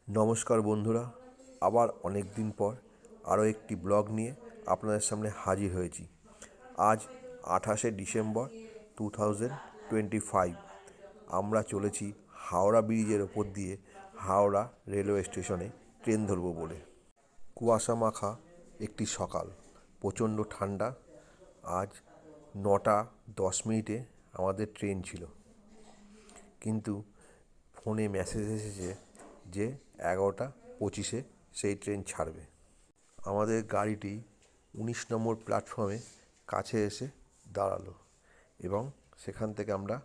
নমস্কার বন্ধুরা, আবার অনেক দিন পর আরও একটি ব্লগ নিয়ে আপনাদের সামনে হাজির হয়েছি। আজ 28শে ডিসেম্বর 2025। আমরা চলেছি হাওড়া ব্রিজের ওপর দিয়ে হাওড়া রেলওয়ে স্টেশনে ট্রেন ধরবো বলে। কুয়াশা মাখা একটি সকাল, প্রচণ্ড ঠান্ডা। আজ 9টা 10 মিনিটে আমাদের ট্রেন ছিল, কিন্তু ফোনে মেসেজ এসেছে যে 11টা 25-এ সেই ট্রেন ছাড়বে। আমাদের গাড়িটি 19 নম্বর প্ল্যাটফর্মে কাছে এসে দাঁড়ালো এবং সেখান থেকে আমরা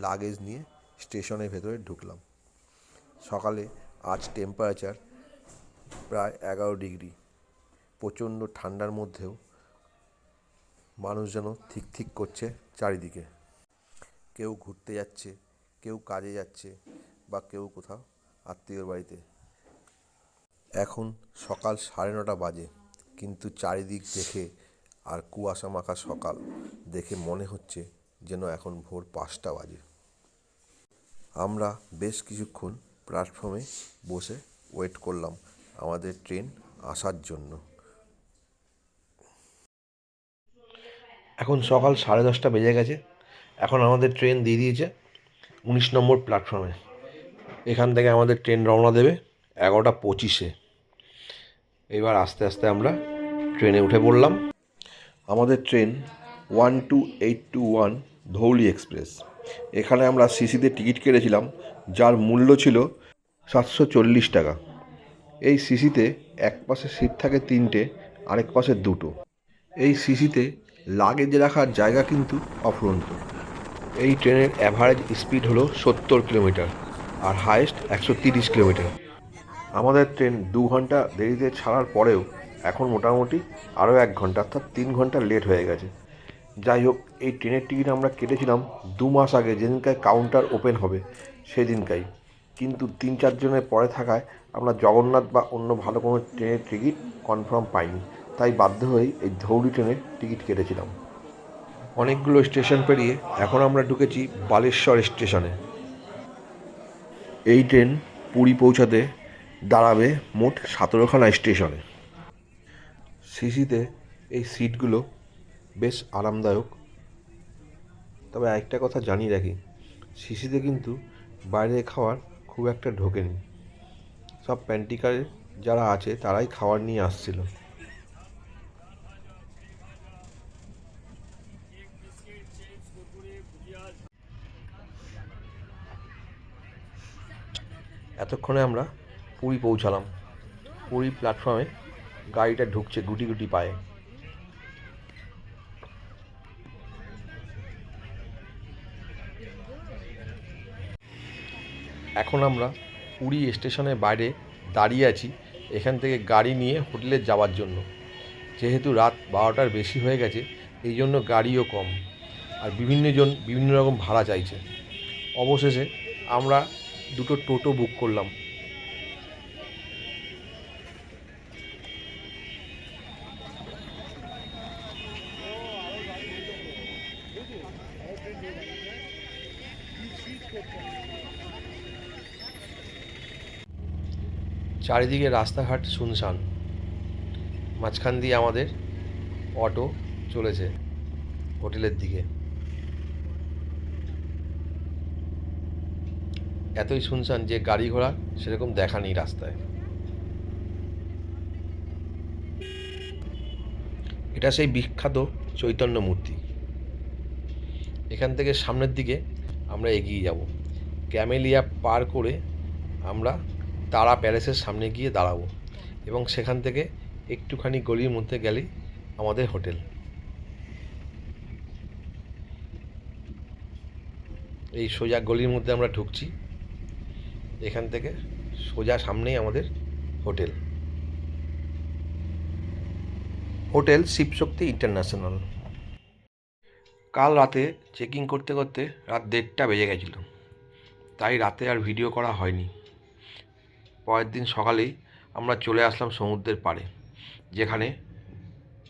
লাগেজ নিয়ে স্টেশনের ভেতরে ঢুকলাম। সকালে আজ টেম্পারেচার প্রায় 11 ডিগ্রি। প্রচণ্ড ঠান্ডার মধ্যেও মানুষ যেন ঠিক ঠিক করছে চারিদিকে। কেউ ঘুরতে যাচ্ছে, কেউ কাজে যাচ্ছে, বা কেউ কোথাও আত্মীয়র বাড়িতে। এখন সকাল 9:30 বাজে, কিন্তু চারিদিক দেখে আর কুয়াশা মাখা সকাল দেখে মনে হচ্ছে যেন এখন ভোর 5টা বাজে। আমরা বেশ কিছুক্ষণ প্ল্যাটফর্মে বসে ওয়েট করলাম আমাদের ট্রেন আসার জন্য। এখন সকাল 10:30 বেজে গেছে। এখন আমাদের ট্রেন দিয়ে দিয়েছে 19 নম্বর প্ল্যাটফর্মে। এখান থেকে আমাদের ট্রেন রওনা দেবে 11টা 25-এ। এবার আস্তে আস্তে আমরা ট্রেনে উঠে পড়লাম। আমাদের ট্রেন 12821 ধৌলি এক্সপ্রেস। এখানে আমরা সিসিতে টিকিট কেটেছিলাম, যার মূল্য ছিল 740 টাকা। এই সিসিতে এক পাশে সিট থাকে 3টে, আরেক পাশে 2টো। এই সিসিতে লাগেজ রাখার জায়গা কিন্তু অফুরন্ত। এই ট্রেনের অ্যাভারেজ স্পিড হলো 70 কিলোমিটার আর হাইয়েস্ট 130 কিলোমিটার। আমাদের ট্রেন 2 ঘন্টা দেরিতে ছাড়ার পরেও এখন মোটামুটি আরও 1 ঘন্টা, অর্থাৎ 3 ঘন্টা লেট হয়ে গেছে। যাই হোক, এই ট্রেনের টিকিট আমরা কেটেছিলাম 2 মাস আগে, যেদিনকায় কাউন্টার ওপেন হবে সেদিনকাই। কিন্তু 3-4 জনের পরে থাকায় আমরা জগন্নাথ বা অন্য ভালো কোনো ট্রেনের টিকিট কনফার্ম পাইনি, তাই বাধ্য হয়েই এই ধৌলি ট্রেনের টিকিট কেটেছিলাম। অনেকগুলো স্টেশন পেরিয়ে এখন আমরা ঢুকেছি বালেশ্বর স্টেশনে। এই ট্রেন পুরী পৌঁছাতে দাঁড়াবে মোট 17খানা স্টেশনে। সিসিতে এই সিটগুলো বেশ আরামদায়ক। তবে আরেকটা কথা জানিয়ে রাখি, সিসিতে কিন্তু বাইরে খাবার খুব একটা ঢোকেনি। সব প্যান্টিকারে যারা আছে তারাই খাবার নিয়ে আসছিল। এতক্ষণে আমরা পুরী পৌঁছালাম। পুরী প্ল্যাটফর্মে গাড়িটা ঢুকছে গুটি গুটি পায়ে। এখন আমরা পুরী স্টেশনের বাইরে দাঁড়িয়ে আছি, এখান থেকে গাড়ি নিয়ে হোটেলে যাওয়ার জন্য। যেহেতু রাত 12টার বেশি হয়ে গেছে, এই জন্য গাড়িও কম, আর বিভিন্নজন বিভিন্ন রকম ভাড়া চাইছে। অবশেষে আমরা 2টো টোটো বুক করলাম। চারিদিকে রাস্তাঘাট শুনশান, মাঝখান দিয়ে আমাদের অটো চলেছে হোটেলের দিকে। এতই শুনশান যে গাড়ি ঘোড়া সেরকম দেখা নেই রাস্তায়। এটা সেই বিখ্যাত চৈতন্য মূর্তি। এখান থেকে সামনের দিকে আমরা এগিয়ে যাব। ক্যামেলিয়া পার করে আমরা তারা প্যালেসের সামনে গিয়ে দাঁড়াবো, এবং সেখান থেকে একটুখানি গলির মধ্যে গেলেই আমাদের হোটেল। এই সোজা গলির মধ্যে আমরা ঢুকছি, এখান থেকে সোজা সামনেই আমাদের হোটেল। Hotel Shivshakti international. কাল রাতে চেকিং করতে করতে রাত 1:30 বেজে গেছিল, তাই রাতে আর ভিডিও করা হয়নি। পরের দিন সকালেই আমরা চলে আসলাম সমুদ্রের পাড়ে, যেখানে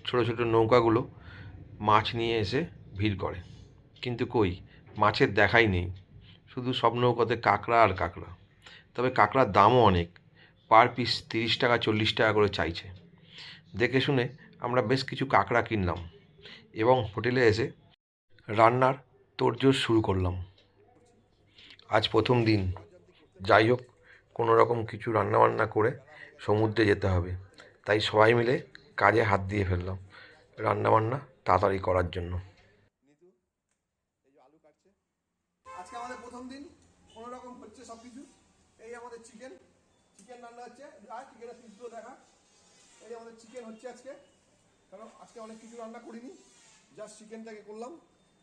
ছোট ছোট নৌকাগুলো মাছ নিয়ে এসে ভিড় করে। কিন্তু কই, মাছের দেখাই নেই, শুধু সব নৌকাতে কাঁকড়া আর কাঁকড়া। তবে কাঁকড়ার দামও অনেক, পার পিস 30 টাকা 40 টাকা করে চাইছে। দেখে শুনে আমরা বেশ কিছু কাঁকড়া কিনলাম এবং হোটেলে এসে রান্নার তোড়জোড় শুরু করলাম। আজ প্রথম দিন, যাই হোক কোনো রকম কিছু রান্নাবান্না করে সমুদ্রে যেতে হবে, তাই সবাই মিলে কাজে হাত দিয়ে ফেললাম রান্নাবান্না তাড়াতাড়ি করার জন্য। নিতু এই যে আলু কাটছে। আজকে আমাদের প্রথম দিন, কোনো রকম হচ্ছে সব কিছু। এই আমাদের চিকেন রান্না হচ্ছে। আর চিকেনের পিসগুলো দেখা। এই আমাদের চিকেন হচ্ছে আজকে, কারণ আজকে অনেক কিছু রান্না করিনি, জাস্ট চিকেনটাকে করলাম।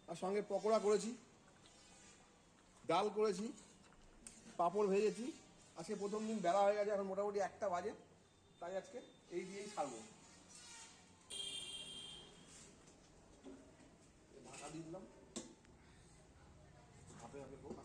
আর সঙ্গে পকোড়া করেছি, ডাল করেছি, পাঁপড় ভেজেছি। আজকে প্রথম দিন, বেলা হয়ে গেছে, এখন মোটামুটি 1টা বাজে, তাই আজকে এই দিয়েই ছাড়বো। ঢাকা দিয়ে দিলাম, হাফে হাফে হোক।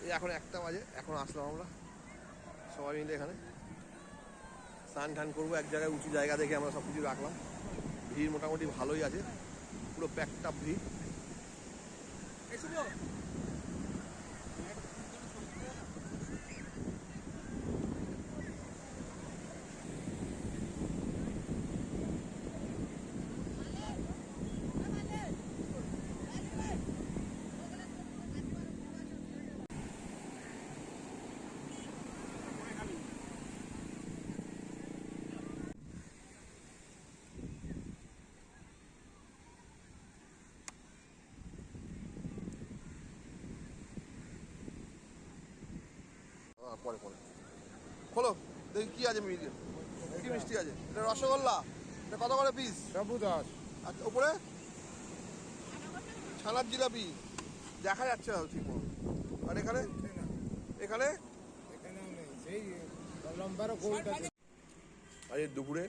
এই এখন 1টা বাজে, এখন আসলাম আমরা সবাই মিলে এখানে স্নান টান করবো। এক জায়গায় উঁচু জায়গা দেখে আমরা সব কিছু রাখলাম। ভিড় মোটামুটি ভালোই আছে, পুরো প্যাকটা ভিড়। পরে পরে খোলো, দেখি কি আছে মিষ্টি, কি মিষ্টি আছে। এটা রসগোল্লা, এটা কত করে পিস? 10। আচ্ছা, ওপরে ছানার জিলাপি দেখা যাচ্ছে না ঠিক মতো। আর এখানে এখানে আজ দুপুরে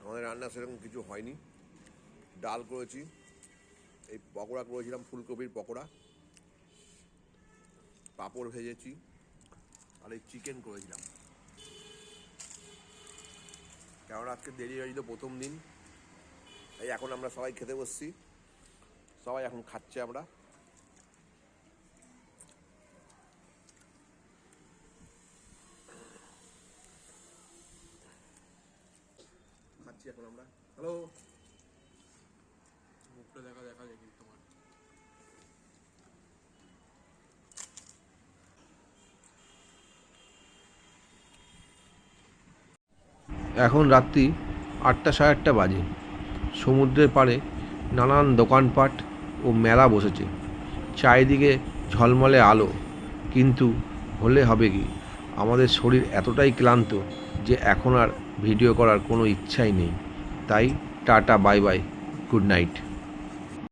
আমাদের রান্না সেরকম কিছু হয়নি। ডাল করেছি, এই পকোড়া করেছিলাম, ফুলকপির পকোড়া, পাঁপড় ভেজেছি, আর এই চিকেন করেছিলাম। কারণ আজকে দেরি হয়েছিল, প্রথম দিন, এই এখন আমরা সবাই খেতে বসছি। সবাই এখন খাচ্ছে, আমরা খাচ্ছি এখন আমরা। হ্যালো, মুখটা দেখা যায় কিন্তু তোমার। এখন রাত্রি 8টা সাড়ে 8টা বাজে। সমুদ্রের পাড়ে নানান দোকানপাট ও মেলা বসেছে, চারিদিকে ঝলমলে আলো। কিন্তু হলে হবে কি, আমাদের শরীর এতটাই ক্লান্ত যে এখন আর ভিডিও করার কোনো ইচ্ছাই নেই। তাই tata, bye bye, good night.